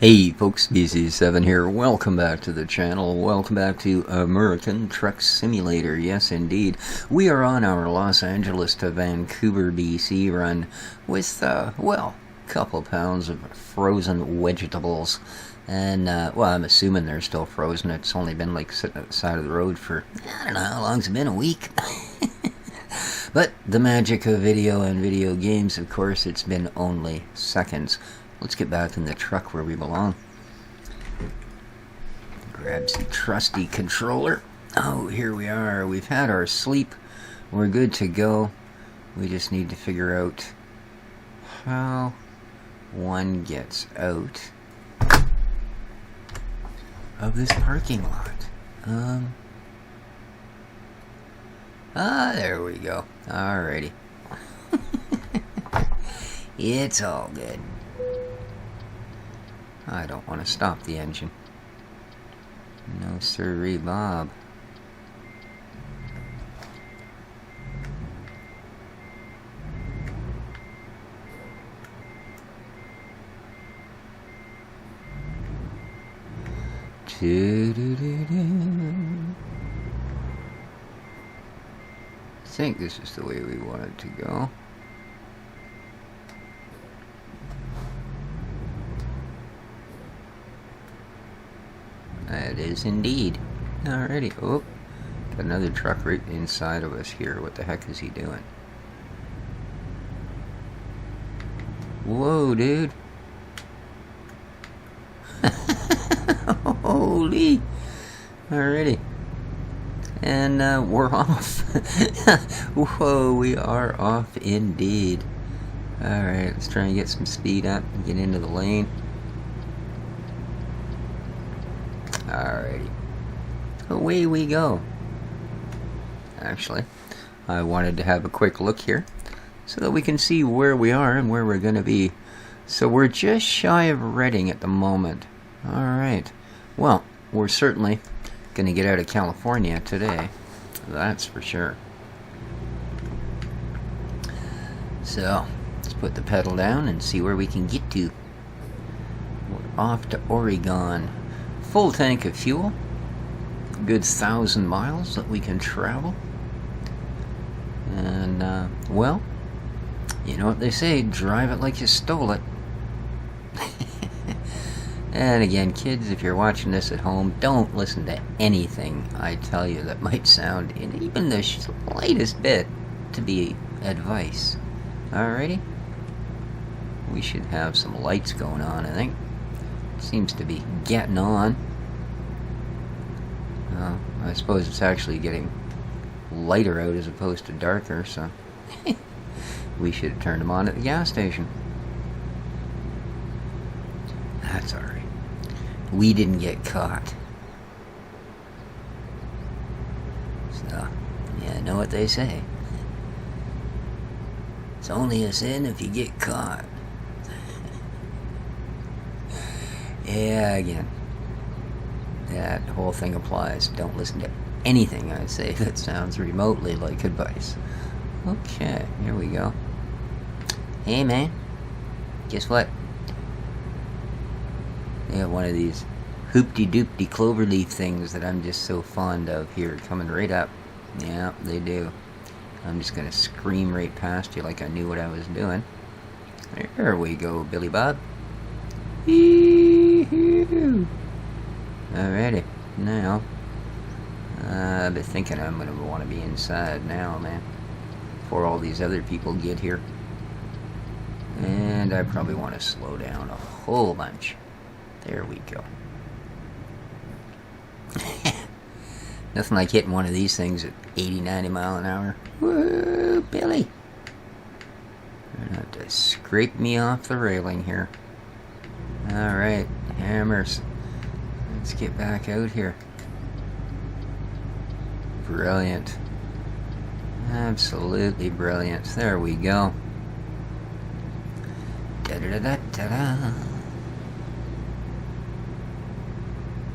Hey folks, BC7 here. Welcome back to the channel. Welcome back to American Truck Simulator. Yes, indeed. We are on our Los Angeles to Vancouver, BC run with, well, a couple pounds of frozen vegetables. And, well, I'm assuming they're still frozen. It's only been like sitting at the side of the road for, I don't know how long's it been, a week? But the magic of video and video games, of course, it's been only seconds. Let's get back in the truck where we belong. Grab the trusty controller. Oh, here we are. We've had our sleep. We're good to go. We just need to figure out how one gets out of this parking lot. There we go. Alrighty. It's all good. I don't want to stop the engine. No sirree, Bob. I think this is the way we want it to go. It is indeed. Alrighty. Oh, got another truck right inside of us here. What the heck is he doing? Whoa, dude. Holy. Alrighty. And we're off. Whoa, we are off indeed. Alright, let's try and get some speed up and get into the lane. Alrighty. Away we go. Actually, I wanted to have a quick look here so that we can see where we are and where we're going to be. So we're just shy of Redding at the moment. Alright. Well, we're certainly going to get out of California today. That's for sure. So, let's put the pedal down and see where we can get to. We're off to Oregon. Full tank of fuel, good 1,000 miles that we can travel, and well, you know what they say, drive it like you stole it. And again, kids, if you're watching this at home, don't listen to anything I tell you that might sound in even the slightest bit to be advice. Alrighty, we should have some lights going on, I think. Seems to be getting on. I suppose it's actually getting lighter out as opposed to darker, so we should have turned them on at the gas station. That's alright. We didn't get caught. So, yeah, know what they say. It's only a sin if you get caught. Yeah, again, that whole thing applies. Don't listen to anything I say that sounds remotely like advice. Okay, here we go. Hey, man. Guess what? They have one of these hoopty-doopty cloverleaf things that I'm just so fond of here, coming right up. Yeah, they do. I'm just going to scream right past you like I knew what I was doing. There we go, Billy Bob. Alrighty, now I've been thinking I'm gonna want to be inside now, man, before all these other people get here. And I probably want to slow down a whole bunch. There we go. Nothing like hitting one of these things at 80-90 miles an hour. Woo, Billy! You're gonna have to scrape me off the railing here. Alright, hammers. Let's get back out here. Brilliant. Absolutely brilliant. There we go. Da-da-da-da-da-da.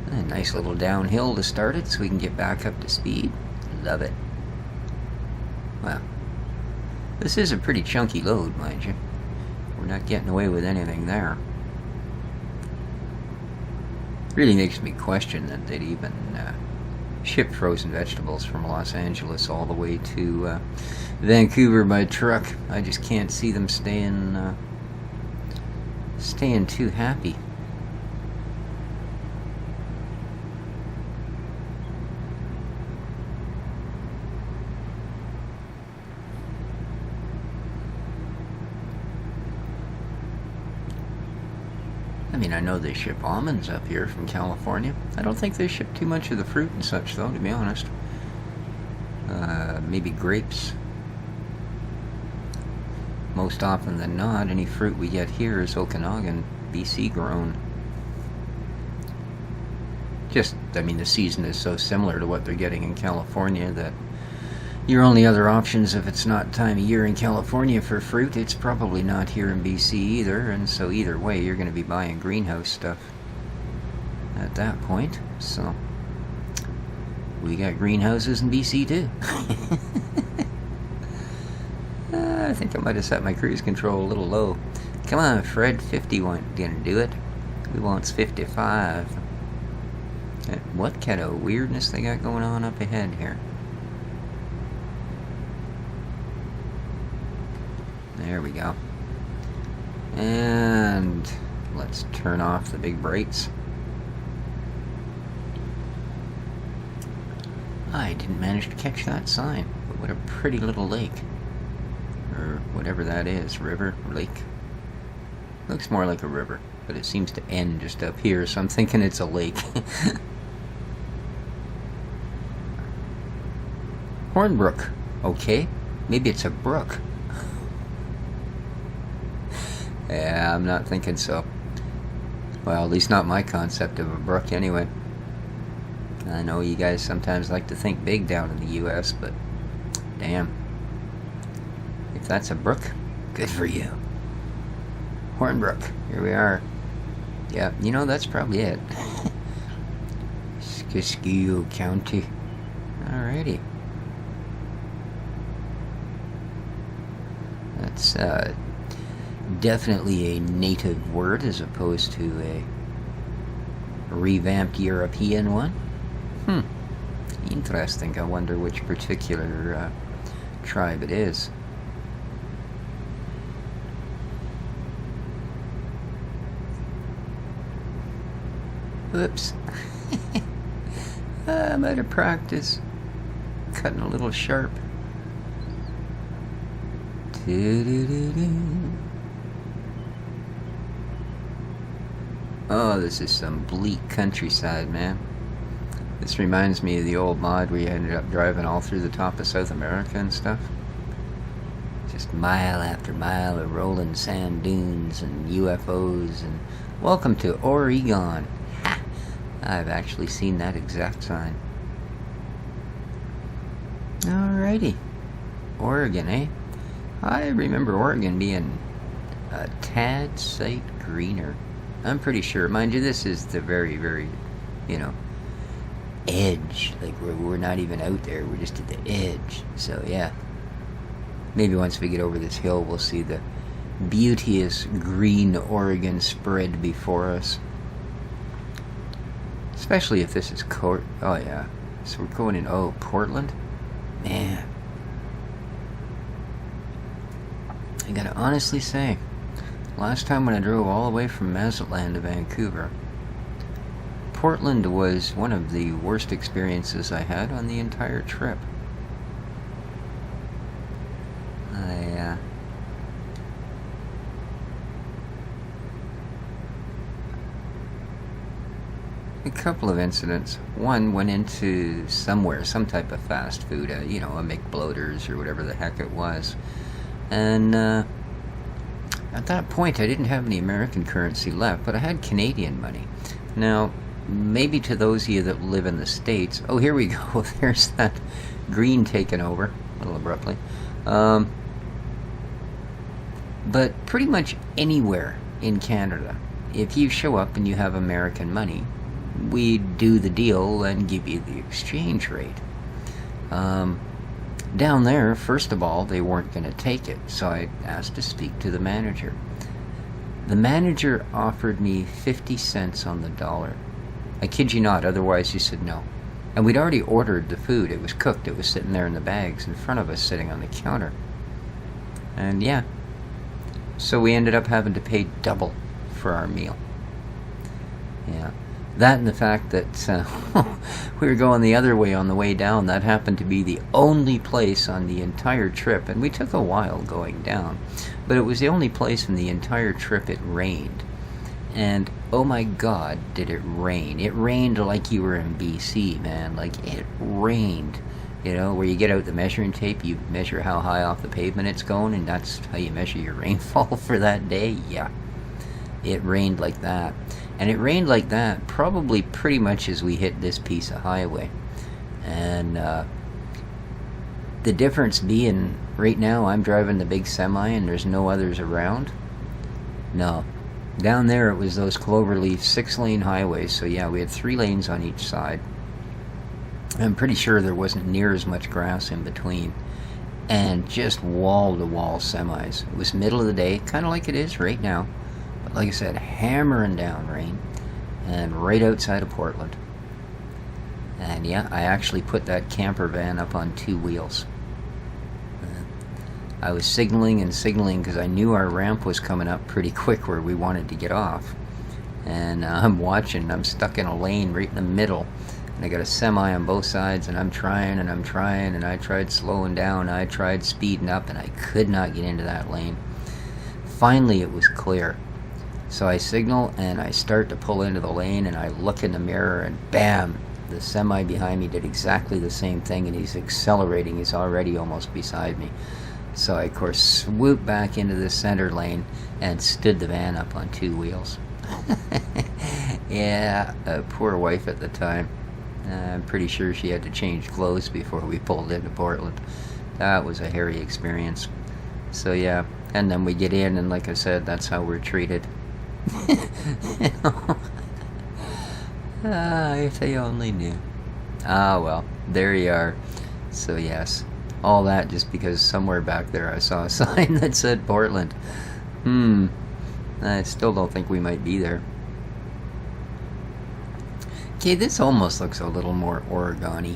A nice little downhill to start it so we can get back up to speed. Love it. Wow. This is a pretty chunky load, mind you. We're not getting away with anything there. Really makes me question that they'd even ship frozen vegetables from Los Angeles all the way to Vancouver by truck. I just can't see them staying too happy. I mean, I know they ship almonds up here from California. I don't think they ship too much of the fruit and such, though, to be honest. Maybe grapes. Most often than not, any fruit we get here is Okanagan, BC grown. Just, I mean, the season is so similar to what they're getting in California that your only other options, if it's not time of year in California for fruit, it's probably not here in BC either, and so either way you're going to be buying greenhouse stuff at that point. So we got greenhouses in BC too. I think I might have set my cruise control a little low. Come on, Fred, 50 wasn't gonna do it. We wants 55. What kind of weirdness they got going on up ahead here? There we go. And let's turn off the big brakes. I didn't manage to catch that sign, but what a pretty little lake. Or whatever that is, river, lake. Looks more like a river, but it seems to end just up here, so I'm thinking it's a lake. Hornbrook, okay, maybe it's a brook. Yeah, I'm not thinking so. Well, at least not my concept of a brook anyway. I know you guys sometimes like to think big down in the US, but damn. If that's a brook, good for you. Hornbrook, here we are. Yeah, you know, that's probably it. Siskiyou County. Alrighty. That's definitely a native word as opposed to a revamped European one. Interesting. I wonder which particular tribe it is. Oops. I'm out of practice. Cutting a little sharp. Oh, this is some bleak countryside, man. This reminds me of the old mod where you ended up driving all through the top of South America and stuff. Just mile after mile of rolling sand dunes and UFOs and welcome to Oregon. Ha! I've actually seen that exact sign. Alrighty. Oregon, eh? I remember Oregon being a tad sight greener. I'm pretty sure. Mind you, this is the very, very, you know, edge. Like, we're not even out there. We're just at the edge. So, yeah. Maybe once we get over this hill, we'll see the beauteous green Oregon spread before us. Especially if this is oh, yeah. So we're going in, Portland? Man. I gotta honestly say, last time when I drove all the way from Mazatlan to Vancouver, Portland was one of the worst experiences I had on the entire trip. A couple of incidents. One went into somewhere, some type of fast food, you know, a McBloaters or whatever the heck it was. And at that point I didn't have any American currency left, but I had Canadian money. Now, maybe to those of you that live in the States, oh, here we go, there's that green taken over, a little abruptly. But pretty much anywhere in Canada, if you show up and you have American money, we do the deal and give you the exchange rate. Down there, first of all, they weren't going to take it, so I asked to speak to the manager. The manager offered me 50 cents on the dollar. I kid you not, otherwise he said no. And we'd already ordered the food. It was cooked. It was sitting there in the bags in front of us, sitting on the counter. And yeah. So we ended up having to pay double for our meal. Yeah. That and the fact that we were going the other way on the way down. That happened to be the only place on the entire trip. And we took a while going down. But it was the only place in the entire trip it rained. And oh my God, did it rain. It rained like you were in BC, man. Like, it rained. You know, where you get out the measuring tape, you measure how high off the pavement it's going, and that's how you measure your rainfall for that day. Yeah. It rained like that. And it rained like that probably pretty much as we hit this piece of highway. And the difference being, right now I'm driving the big semi and there's no others around. No. Down there it was those cloverleaf 6-lane highways, so yeah, we had 3 lanes on each side. I'm pretty sure there wasn't near as much grass in between. And just wall-to-wall semis. It was middle of the day, kind of like it is right now. But like I said, hammering down rain. And right outside of Portland. And yeah, I actually put that camper van up on 2 wheels. I was signaling and signaling because I knew our ramp was coming up pretty quick where we wanted to get off. And I'm watching, I'm stuck in a lane right in the middle. And I got a semi on both sides, and I'm trying, and I tried slowing down, I tried speeding up, and I could not get into that lane. Finally, it was clear. So I signal, and I start to pull into the lane, and I look in the mirror, and bam! The semi behind me did exactly the same thing, and he's accelerating. He's already almost beside me. So I, of course, swooped back into the center lane and stood the van up on 2 wheels. Yeah, a poor wife at the time. I'm pretty sure she had to change clothes before we pulled into Portland. That was a hairy experience. So yeah, and then we get in, and like I said, that's how we're treated. You know? If they only knew. Ah, well, there you are. So yes, all that just because somewhere back there I saw a sign that said Portland. I still don't think we might be there. Okay, this almost looks a little more Oregon-y.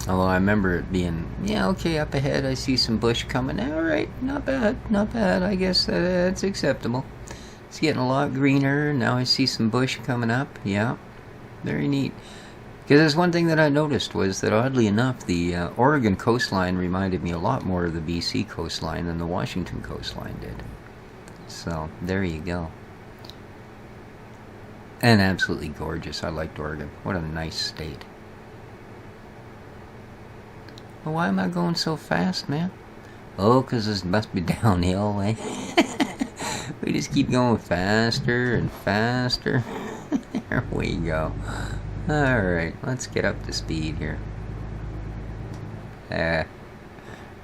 Although I remember it being, yeah, okay, up ahead I see some bush coming. Alright, not bad, not bad. I guess that's acceptable. It's getting a lot greener. Now I see some bush coming up. Yeah, very neat. Because there's one thing that I noticed was that, oddly enough, the Oregon coastline reminded me a lot more of the BC coastline than the Washington coastline did. So, there you go. And absolutely gorgeous. I liked Oregon. What a nice state. Well, why am I going so fast, man? Oh, because this must be downhill, eh? We just keep going faster and faster. There we go. Alright, let's get up to speed here.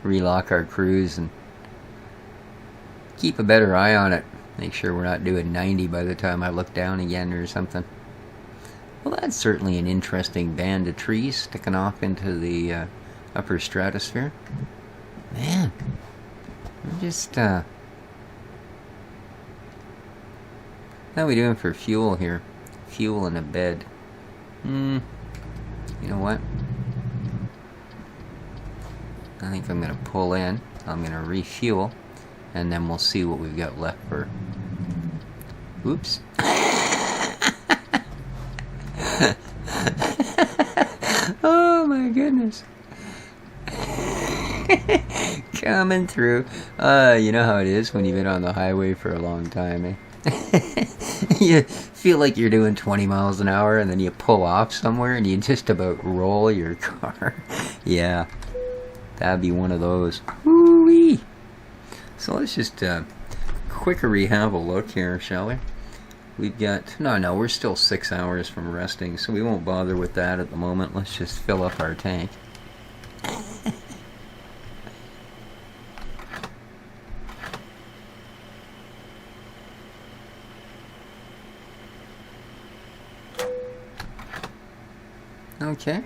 Relock our cruise and keep a better eye on it. Make sure we're not doing 90 by the time I look down again or something. Well, that's certainly an interesting band of trees sticking off into the upper stratosphere. Man, I'm just, how are we doing for fuel here? Fuel and a bed. You know what? I think I'm going to pull in. I'm going to refuel. And then we'll see what we've got left for... Oops. Oh my goodness. Coming through. You know how it is when you've been on the highway for a long time, eh? You feel like you're doing 20 miles an hour and then you pull off somewhere and you just about roll your car. Yeah, that'd be one of those. Woo-wee. So let's just quickery have a look here, shall we? We've got, no, we're still 6 hours from resting, so we won't bother with that at the moment. Let's just fill up our tank. Okay.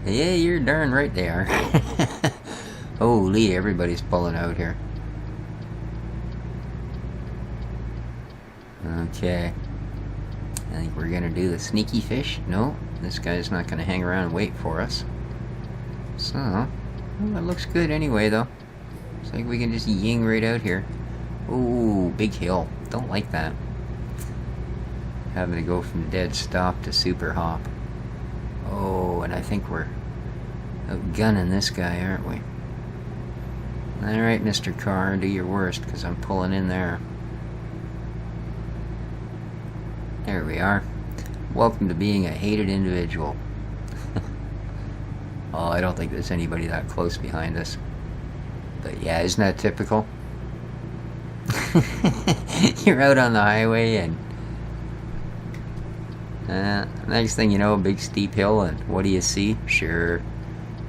Yeah, you're darn right they are. Holy, everybody's pulling out here. Okay. I think we're gonna do the sneaky fish. No, this guy's not gonna hang around and wait for us. So, well, it looks good anyway, though. Looks like we can just ying right out here. Ooh, big hill. Don't like that. Having to go from dead stop to super hop. Oh, and I think we're outgunning this guy, aren't we? Alright, Mr. Car, do your worst, because I'm pulling in there. There we are. Welcome to being a hated individual. Oh, I don't think there's anybody that close behind us. But yeah, isn't that typical? You're out on the highway and next thing you know, a big steep hill, and what do you see? Sure,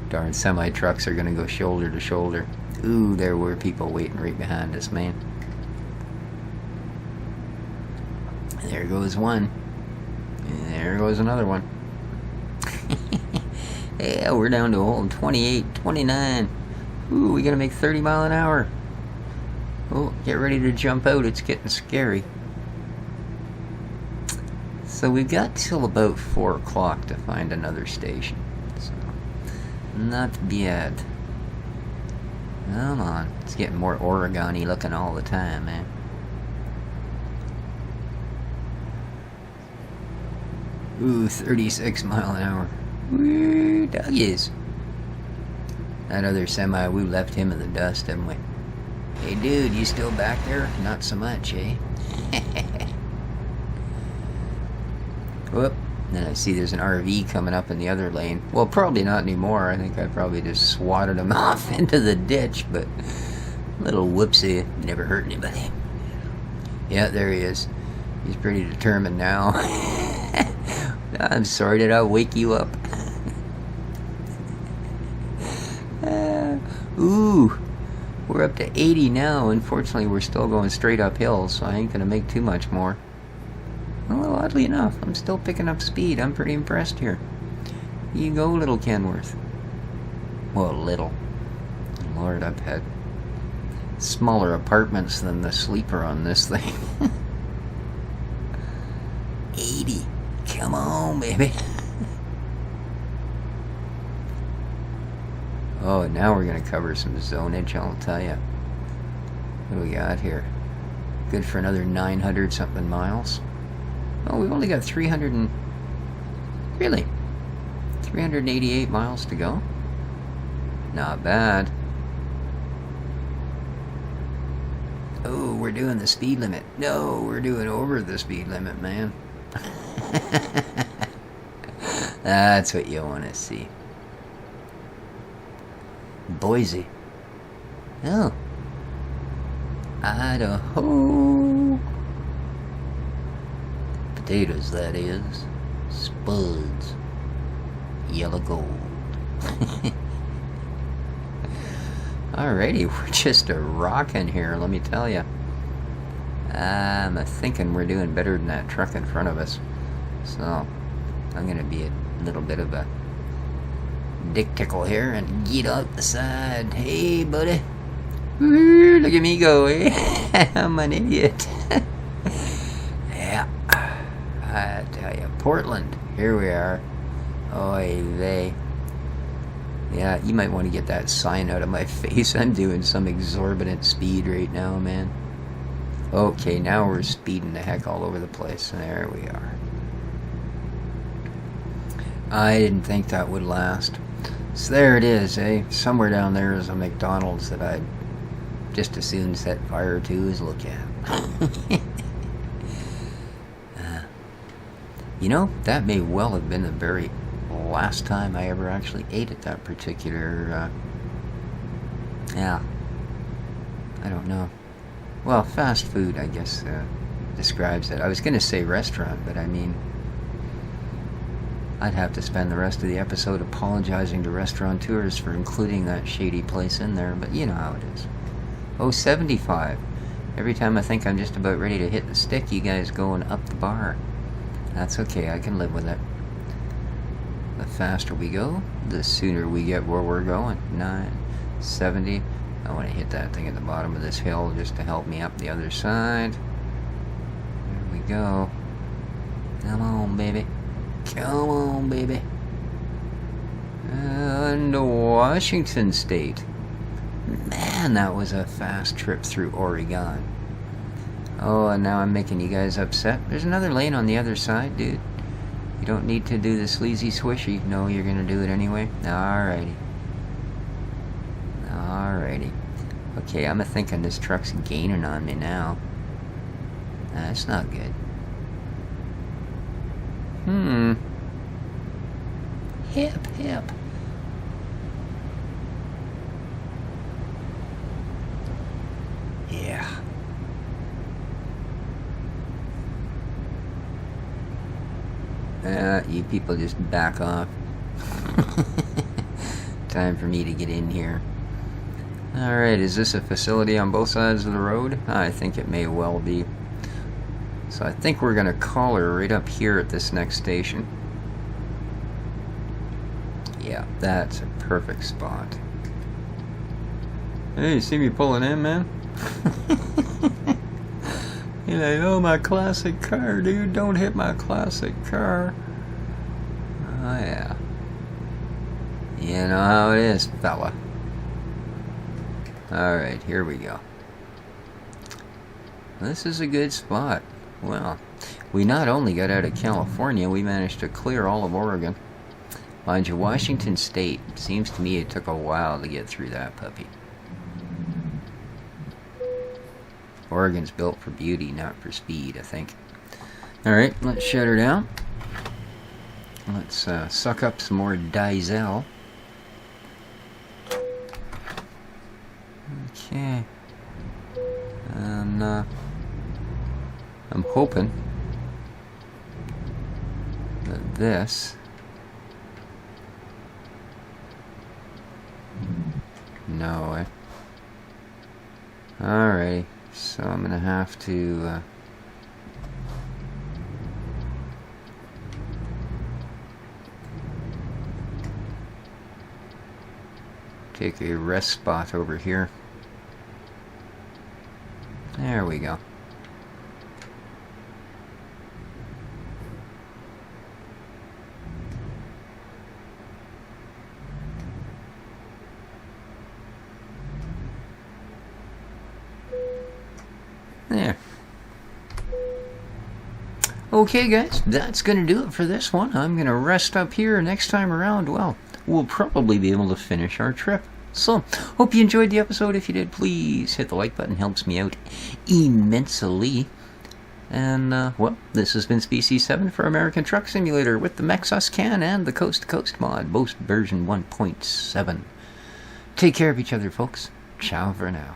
darn semi-trucks are gonna go shoulder to shoulder. Ooh, there were people waiting right behind us, man. There goes one. And there goes another one. Yeah, we're down to a whole 28, 29. Ooh, we gotta make 30 mile an hour. Oh, get ready to jump out, it's getting scary. So we've got till about 4 o'clock to find another station. So, not bad. Come on, it's getting more Oregon-y looking all the time, man. Ooh, 36 mile an hour. Woo, doggies. That other semi, we left him in the dust, haven't we? Hey dude, you still back there? Not so much, eh? Whoop. Then I see there's an RV coming up in the other lane. Well, probably not anymore. I think I probably just swatted him off into the ditch, but little whoopsie, never hurt anybody. Yeah, there he is. He's pretty determined now. I'm sorry, did I wake you up? Ooh, we're up to 80 now. Unfortunately, we're still going straight uphill, so I ain't gonna make too much more. Well, oddly enough, I'm still picking up speed. I'm pretty impressed here. You go, little Kenworth. Well, little. Lord, I've had smaller apartments than the sleeper on this thing. 80. Come on, baby. Oh, now we're going to cover some zonage, I'll tell you. What do we got here? Good for another 900 something miles. Oh, we've only got 300 and... Really? 388 miles to go? Not bad. Oh, we're doing the speed limit. No, we're doing over the speed limit, man. That's what you want to see. Boise. Oh. Idaho. Potatoes, that is. Spuds. Yellow gold. Alrighty, we're just a rockin' here, let me tell you. I'm thinking we're doing better than that truck in front of us. So, I'm gonna be a little bit of a dick tickle here and get out the side. Hey, buddy. Woo, look at me go, eh? I'm an idiot. Yeah. I tell you, Portland. Here we are. Oy vey. Yeah, you might want to get that sign out of my face. I'm doing some exorbitant speed right now, man. Okay, now we're speeding the heck all over the place. There we are. I didn't think that would last. So there it is, eh? Somewhere down there is a McDonald's that I'd just as soon set fire to as look at. You know, that may well have been the very last time I ever actually ate at that particular, yeah, I don't know. Well, fast food, I guess, describes it. I was going to say restaurant, but I mean, I'd have to spend the rest of the episode apologizing to restaurateurs for including that shady place in there, but you know how it is. Oh, 75. Every time I think I'm just about ready to hit the stick, you guys going up the bar. That's okay, I can live with it. The faster we go, the sooner we get where we're going. 9, 70. I want to hit that thing at the bottom of this hill just to help me up the other side. There we go. Come on, baby. Come on, baby. And Washington State. Man, that was a fast trip through Oregon. Oh, and now I'm making you guys upset. There's another lane on the other side, dude. You don't need to do the sleazy swishy. No, you're gonna do it anyway. Alrighty. Alrighty. Okay, I'm thinking this truck's gaining on me now. That's not good. Hip, hip. Yeah. You people just back off. Time for me to get in here. Alright, is this a facility on both sides of the road? I think it may well be. So I think we're going to call her right up here at this next station. Yeah, that's a perfect spot. Hey, you see me pulling in, man? You're like, oh, my classic car, dude. Don't hit my classic car. Oh, yeah. You know how it is, fella. Alright, here we go. This is a good spot. Well, we not only got out of California, we managed to clear all of Oregon. Mind you, Washington State, seems to me it took a while to get through that puppy. Oregon's built for beauty, not for speed, I think. Alright, let's shut her down. Let's suck up some more diesel. Okay. And I'm hoping that this... No way. Alrighty, so I'm gonna have to take a rest spot over here. There we go. There. Okay, guys, that's going to do it for this one. I'm going to rest up here. Next time around, well, we'll probably be able to finish our trip. So, hope you enjoyed the episode. If you did, please hit the like button. Helps me out immensely. And, well, this has been Species 7 for American Truck Simulator with the Mexuscan and the Coast to Coast mod, both version 1.7. Take care of each other, folks. Ciao for now.